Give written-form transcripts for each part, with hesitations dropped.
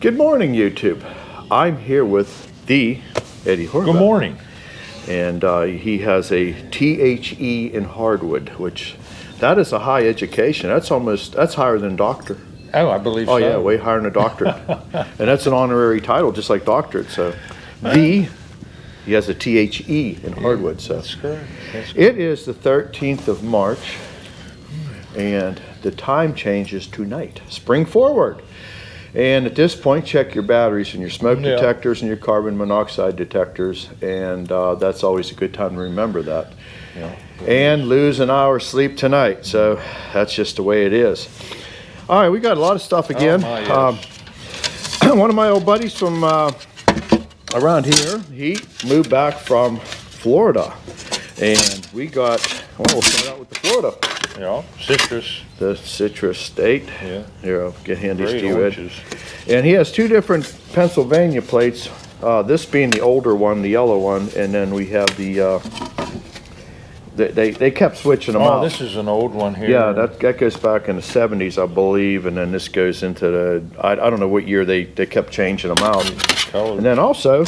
Good morning, YouTube. I'm here with the Eddie Horvath. Good morning. And he has a THE in hardwood, which that is a high education. That's higher than doctor. Oh, I believe so. Oh yeah, way higher than a doctorate. And that's an honorary title, just like doctorate. So he has a THE in hardwood. So that's correct. It is the 13th of March, and the time changes tonight. Spring forward. And at this point, check your batteries and your smoke detectors and your carbon monoxide detectors, and that's always a good time to remember that. Yeah. And lose an hour's sleep tonight, so that's just the way it is. All right, we got a lot of stuff again. Oh, yes. One of my old buddies from around here, he moved back from Florida, and we got, we'll start out with the Florida. Yeah, citrus. The citrus state. Yeah. Here, I'll get handy to you, oranges. Ed. And he has two different Pennsylvania plates. This being the older one, the yellow one, and then we have the. They kept switching them out. Oh, this is an old one here. Yeah, that goes back in the 70s, I believe, and then this goes into the. I don't know what year they kept changing them out. Color. And then also,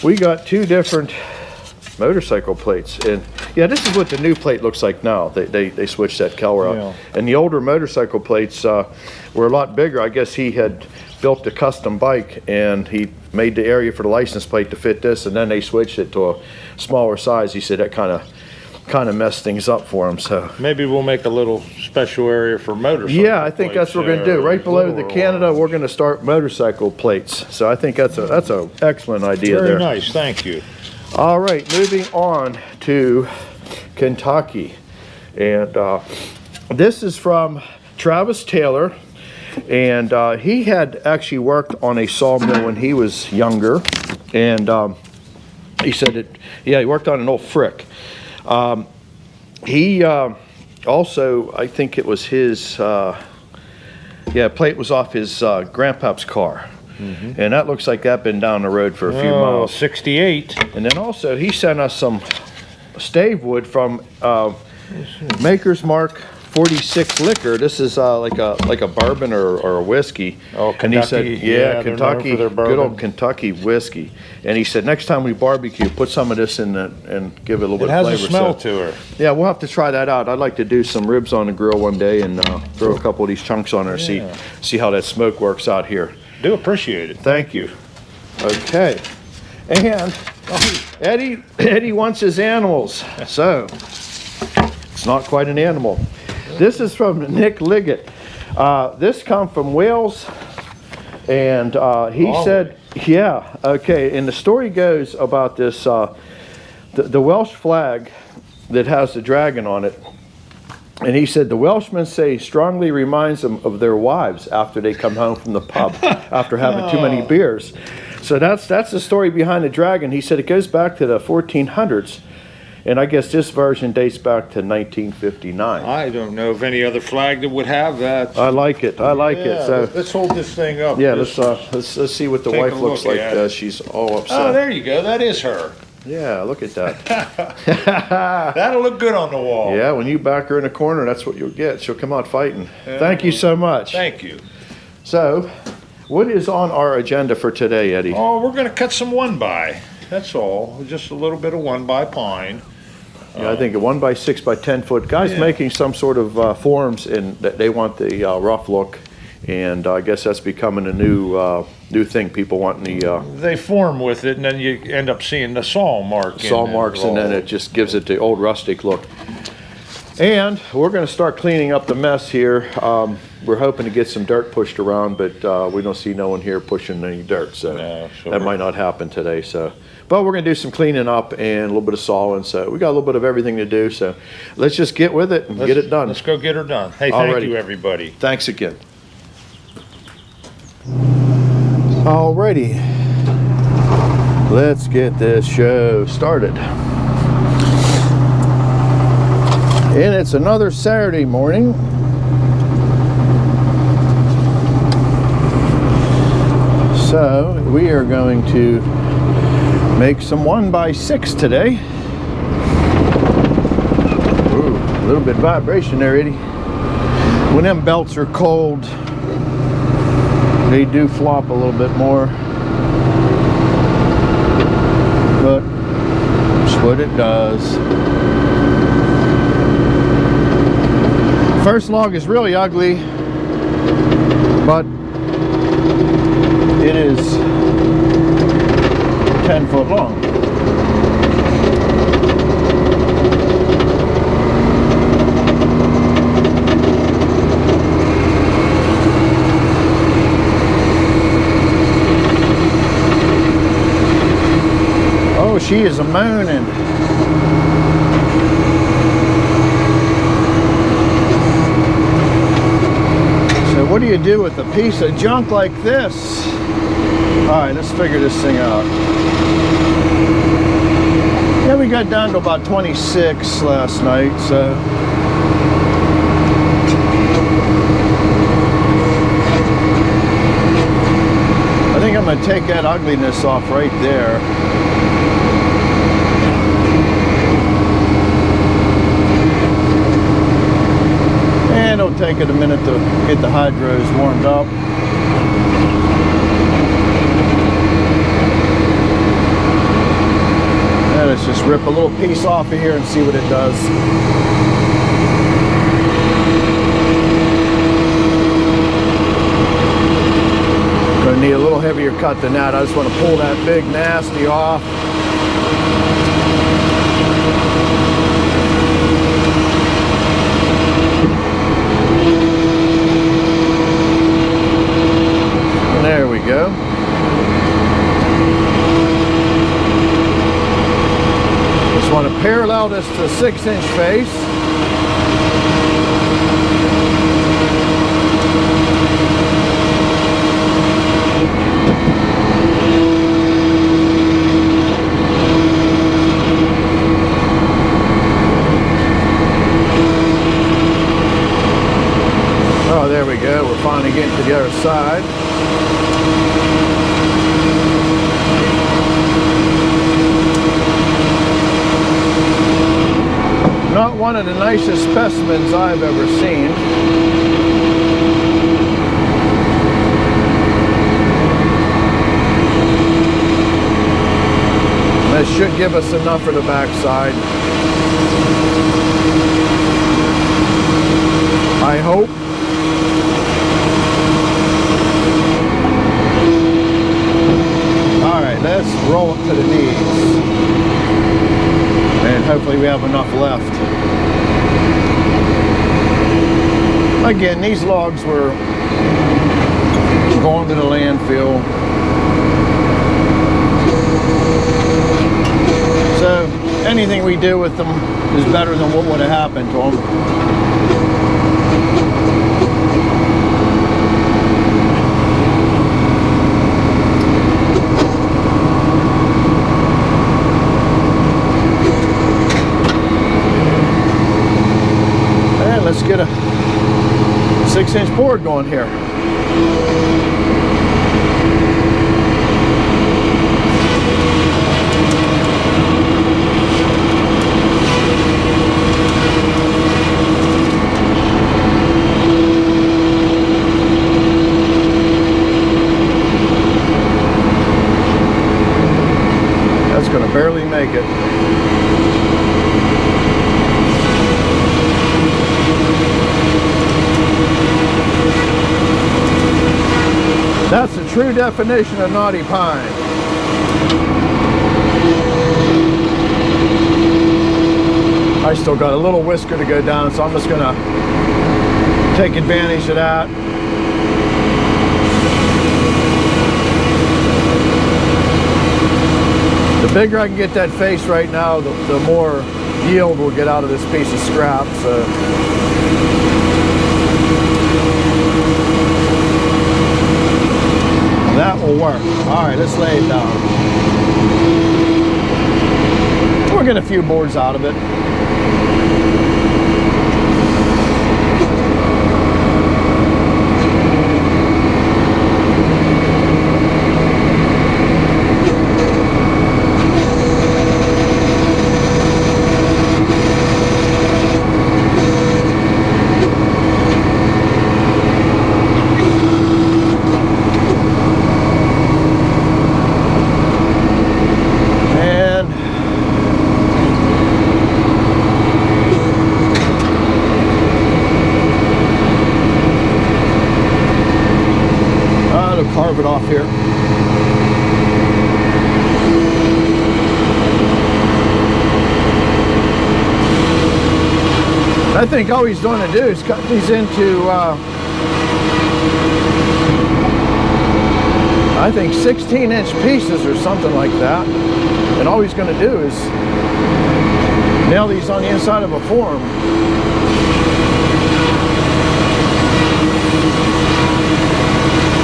we got two different motorcycle plates, and yeah, this is what the new plate looks like now. They switched that color out. Yeah. And the older motorcycle plates were a lot bigger. I guess he had built a custom bike and he made the area for the license plate to fit this, and then they switched it to a smaller size. He said that kind of messed things up for him. So maybe we'll make a little special area for motorcycle. Yeah, I think that's what we're going to do. Right below the Canada, we're going to start motorcycle plates. So I think that's a excellent idea. Very there. Nice, thank you. All right, moving on to Kentucky, and this is from Travis Taylor, and he had actually worked on a sawmill when he was younger, and he said he worked on an old frick. He also, I think it was his, plate was off his grandpa's car. Mm-hmm. And that looks like that been down the road for a few miles. 68. And then also he sent us some stave wood from Maker's Mark 46 liquor. This is like a bourbon or a whiskey. Oh, Kentucky. And he said, Kentucky, good old Kentucky whiskey. And he said, next time we barbecue, put some of this in and give it a little bit of flavor. It has a smell to her. Yeah, we'll have to try that out. I'd like to do some ribs on the grill one day and throw a couple of these chunks on there, see how that smoke works out here. Do appreciate it. Thank you. Okay. And Eddie wants his animals. So it's not quite an animal. This is from Nick Liggett. This come from Wales, and he said, yeah, okay. And the story goes about this, the Welsh flag that has the dragon on it. And he said the Welshmen say strongly reminds them of their wives after they come home from the pub after having too many beers. So that's the story behind the dragon. He said it goes back to the 1400s, and I guess this version dates back to 1959. I don't know of any other flag that would have that. I like it. I like it. So let's hold this thing up. Yeah, let's see what the wife looks like. She's all upset. Oh, there you go. That is her. Yeah, look at that. That'll look good on the wall. Yeah, when you back her in a corner, that's what you'll get. She'll come out fighting. Thank you so much. Thank you. So, what is on our agenda for today, Eddie? Oh, we're going to cut some 1x. That's all. Just a little bit of 1x pine. Yeah, I think a 1x6 by 10 foot. Guys making some sort of forms, and they want the rough look. And I guess that's becoming a new thing. People want the they form with it, and then you end up seeing the saw mark. Saw marks, and then it just gives it the old rustic look. And we're going to start cleaning up the mess here. We're hoping to get some dirt pushed around, but we don't see no one here pushing any dirt, so that might not happen today. So, but we're going to do some cleaning up and a little bit of sawing. So we got a little bit of everything to do. So let's just get with it and get it done. Let's go get her done. Hey, thank you, everybody. Thanks again. Alrighty, let's get this show started. And it's another Saturday morning. So we are going to make some 1x6 today. Ooh, a little bit of vibration there, Eddie. When them belts are cold, They do flop a little bit more, but it's what it does. First log is really ugly, but it is 10 foot long. Oh, she is a moaning. So what do you do with a piece of junk like this? All right, let's figure this thing out. Yeah, we got down to about 26 last night, so. I think I'm gonna take that ugliness off right there. And it'll take it a minute to get the hydros warmed up. And let's just rip a little piece off of here and see what it does. Gonna need a little heavier cut than that. I just want to pull that big nasty off. There we go. Just want to parallel this to a 6-inch face. Oh, there we go. We're finally getting to the other side. Not one of the nicest specimens I've ever seen. This should give us enough for the backside. I hope. Alright, let's roll it to the knees. And hopefully we have enough left. Again, these logs were going to the landfill. So anything we do with them is better than what would have happened to them. Let's get a 6-inch board going here. That's going to barely make it. That's the true definition of naughty pine. I still got a little whisker to go down, so I'm just gonna take advantage of that. The bigger I can get that face right now, the more yield we'll get out of this piece of scrap. So. That will work. All right, let's lay it down. We'll get a few boards out of it. carve it off here. I think all he's going to do is cut these into, I think 16-inch pieces or something like that. And all he's going to do is nail these on the inside of a form.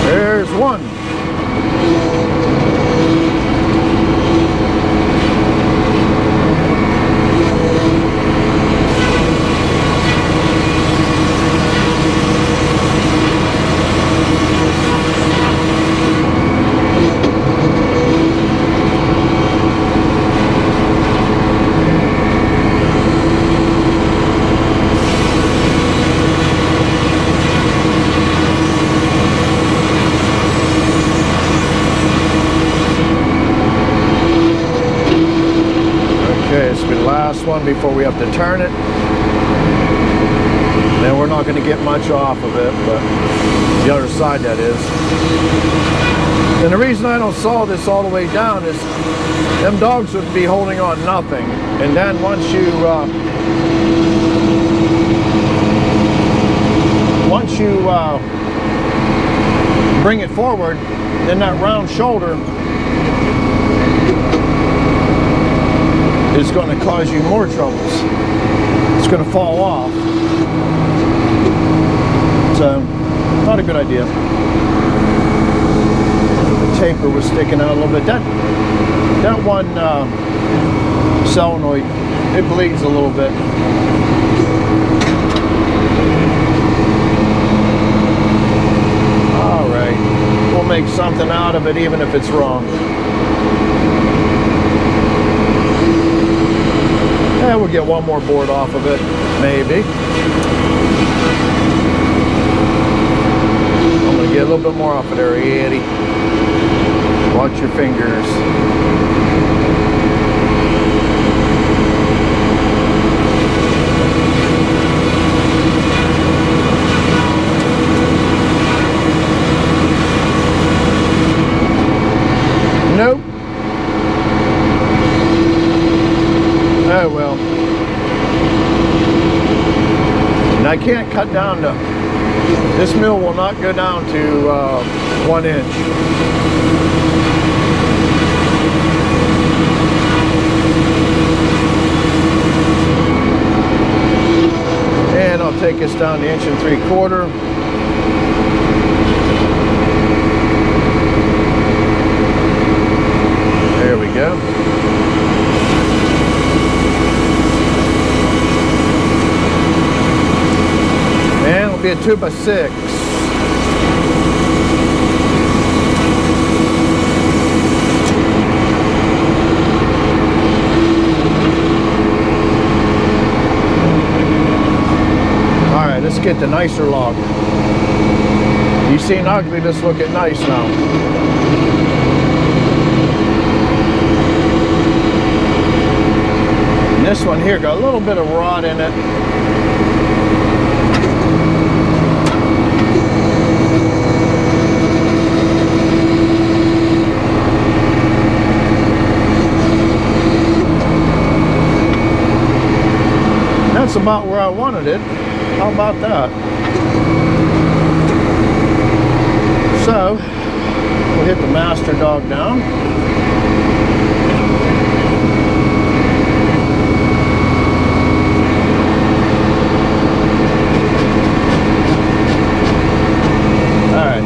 There's one. One before we have to turn it. Then we're not going to get much off of it, but the other side, that is. And the reason I don't saw this all the way down is them dogs would be holding on nothing, and then once you bring it forward, then that round shoulder is going to cause you more troubles. It's going to fall off. So, not a good idea. The taper was sticking out a little bit. That one solenoid, it bleeds a little bit. Alright, we'll make something out of it even if it's wrong. Yeah, we'll get one more board off of it, maybe. I'm going to get a little bit more off of there, Eddie. Watch your fingers. Nope. Oh well. And I can't cut down to, this mill will not go down to 1 inch. And I'll take us down to 1 3/4 inches. There we go. And it'll be a 2x6. Alright, let's get the nicer log. You seen ugly, let's look at nice now. And this one here got a little bit of rot in it. That's about where I wanted it. How about that? So, we'll hit the master dog down. Alright.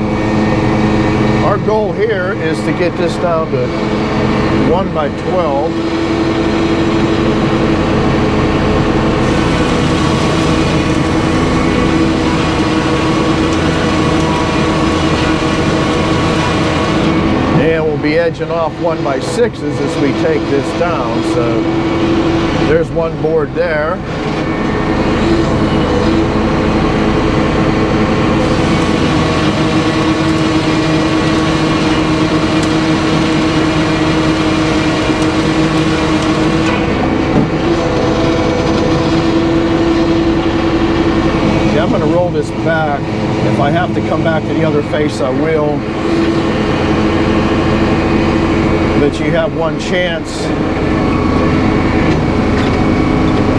Our goal here is to get this down to 1x12. And we'll be edging off 1x6s as we take this down. So there's one board there. Yeah, I'm going to roll this back. If I have to come back to the other face, I will. But you have one chance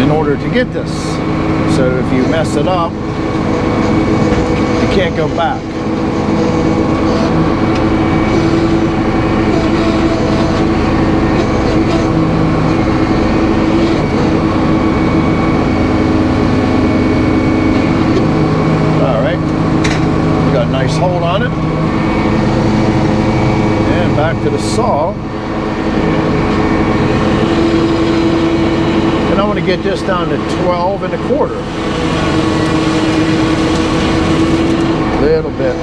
in order to get this. So if you mess it up, you can't go back. All right, we got a nice hold on it. And back to the saw. And I want to get this down to 12 1/4. Little bit.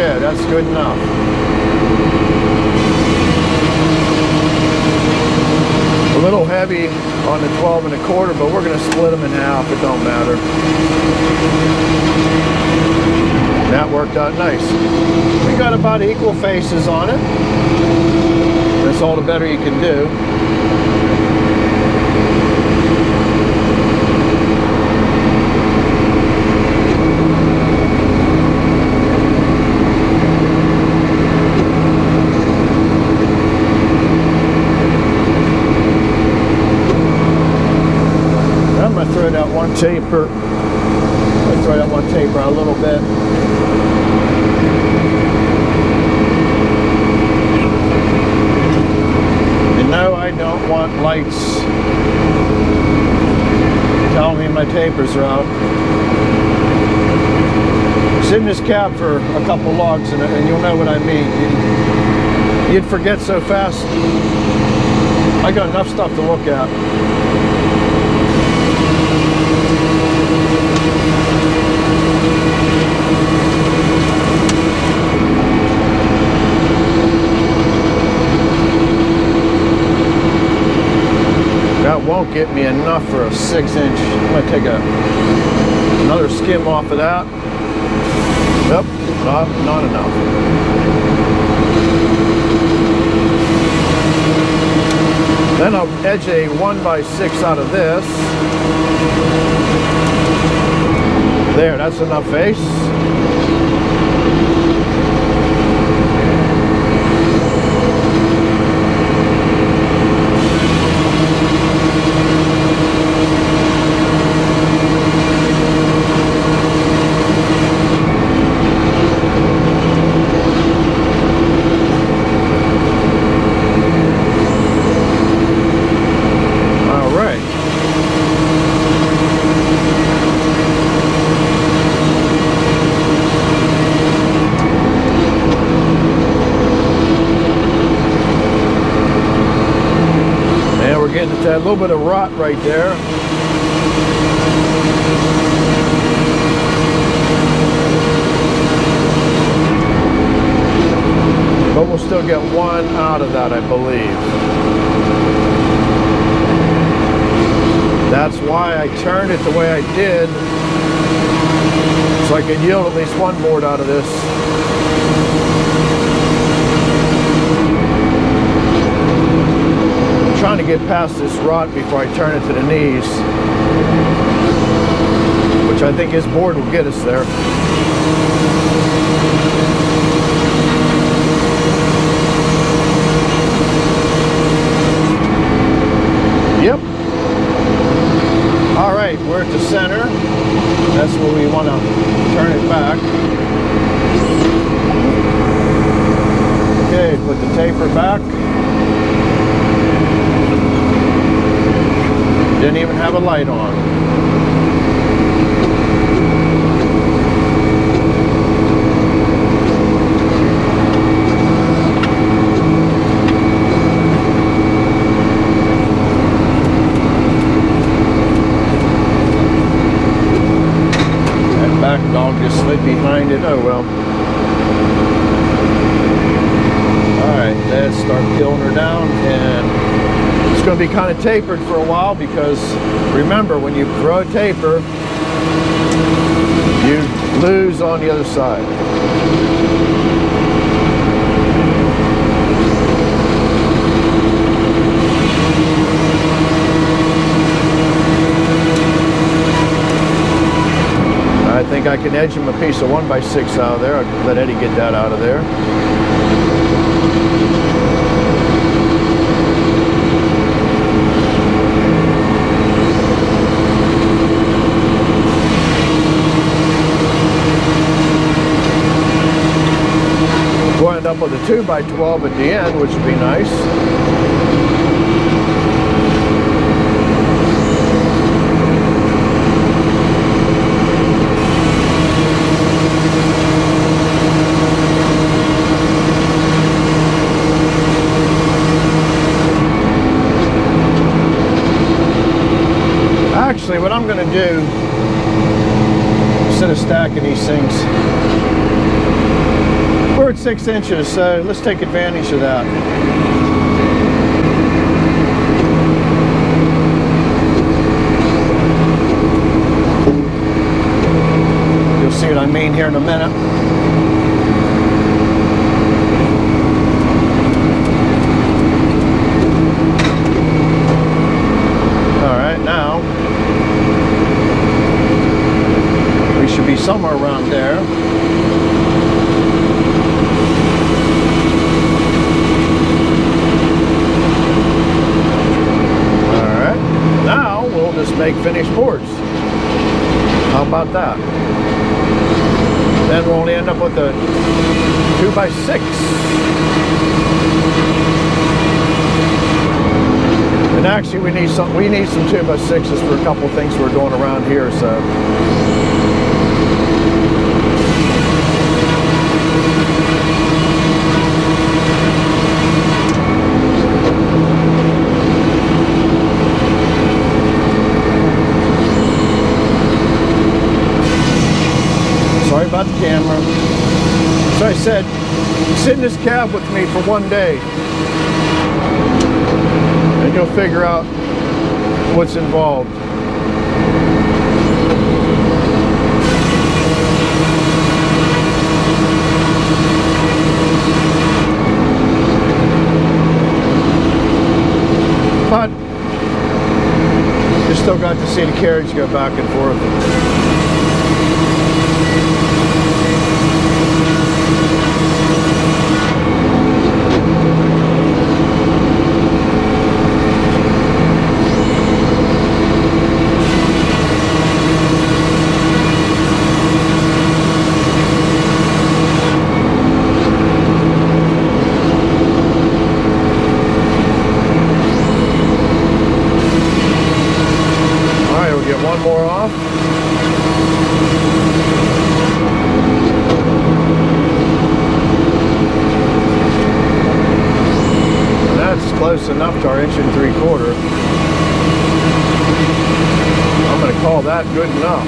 That's good enough. A little heavy on the 12 1/4, but we're going to split them in half. It don't matter. That worked out nice. We got about equal faces on it. That's all the better you can do. Throw that one taper. I'll throw that one taper out a little bit. And no, I don't want lights telling me my tapers are out. Sit in this cab for a couple logs and you'll know what I mean. You'd forget so fast. I got enough stuff to look at. That won't get me enough for a 6-inch. I'm going to take another skim off of that. Nope, not enough. Then I'll edge a 1x6 out of this. There, that's enough face. A little bit of rot right there. But we'll still get one out of that, I believe. That's why I turned it the way I did, so I could yield at least one board out of this. Trying to get past this rot before I turn it to the knees, which I think his board will get us there. Yep. All right, we're at the center. That's where we want to turn it back. Okay, put the taper back. Didn't even have a light on. going to be kind of tapered for a while because remember, when you throw a taper, you lose on the other side. I think I can edge him a piece of 1x6 out of there. I'll let Eddie get that out of there. We'll end up with a 2x12 at the end, which would be nice. Actually, what I'm going to do, instead of stacking these things, we're at 6 inches, so let's take advantage of that. You'll see what I mean here in a minute. All right, now we should be somewhere around there. Just make finished boards. How about that? Then we'll only end up with a 2x6. And actually we need some 2x6s for a couple of things we're doing around here, so. Sorry about the camera. So I said, sit in this cab with me for one day and you'll figure out what's involved. But you still got to see the carriage go back and forth. One more off. And that's close enough to our 1 3/4. I'm going to call that good enough.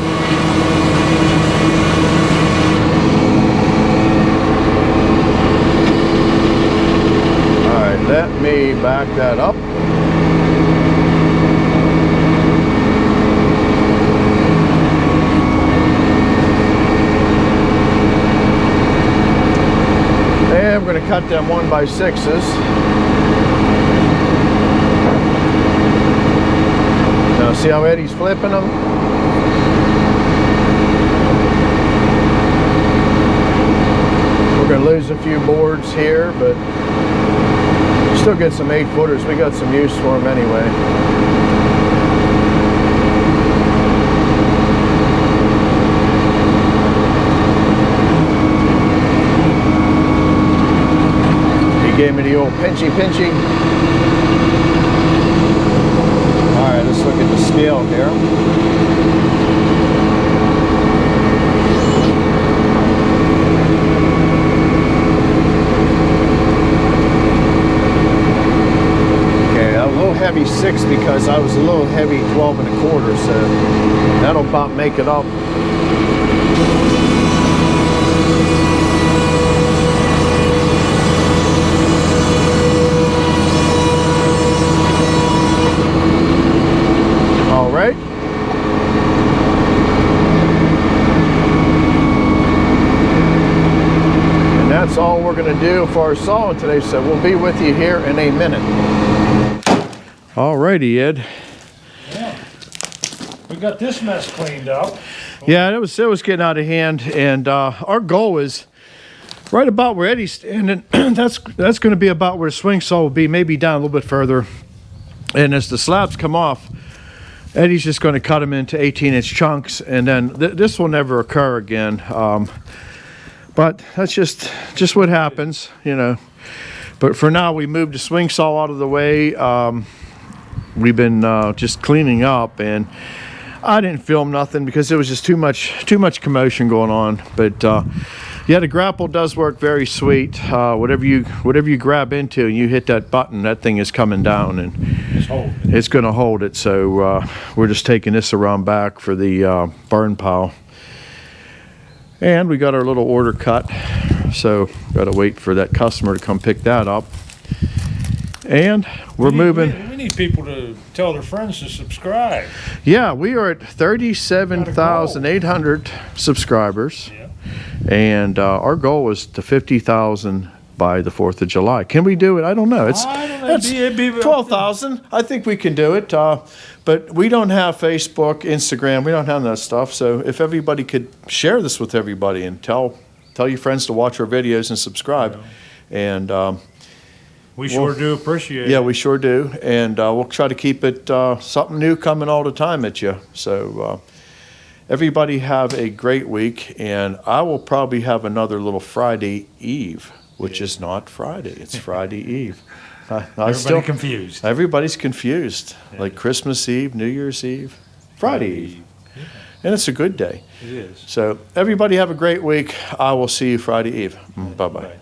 All right, let me back that up. And we're going to cut them 1x6s. Now see how Eddie's flipping them? We're going to lose a few boards here, but still get some 8-footers. We got some use for them anyway. Gave me the old pinchy. All right, let's look at the scale here. Okay, a little heavy 6 because I was a little heavy 12 1/4, so that'll about make it up. we're going to do for our sawing today, so we'll be with you here in a minute. Alrighty, Ed. Yeah. We got this mess cleaned up. Yeah, it was getting out of hand, and our goal is right about where Eddie's standing. That's going to be about where the swing saw will be, maybe down a little bit further. And as the slabs come off, Eddie's just going to cut them into 18-inch chunks, and then this will never occur again. But that's just what happens, you know. But for now, we moved the swing saw out of the way. We've been just cleaning up, and I didn't film nothing because there was just too much commotion going on. But yeah, the grapple does work very sweet. Whatever you grab into and you hit that button, that thing is coming down and it's going to hold it. So we're just taking this around back for the burn pile. And we got our little order cut, so got to wait for that customer to come pick that up. And we're moving. We need people to tell their friends to subscribe. Yeah, we are at 37,800 subscribers. Yeah. And our goal is to 50,000 by the 4th of July. Can we do it? I don't know. It'd be 12,000. I think we can do it. But we don't have Facebook, Instagram. We don't have that stuff. So if everybody could share this with everybody and tell your friends to watch our videos and subscribe. And we sure do appreciate it. yeah, we sure do. And we'll try to keep it something new coming all the time at you. So everybody have a great week. And I will probably have another little Friday Eve, which is not Friday. It's Friday Eve. Confused. Everybody's confused. Like Christmas Eve, New Year's Eve, Friday Eve. Yeah. And it's a good day. It is. So everybody have a great week. I will see you Friday Eve. Bye-bye. Bye.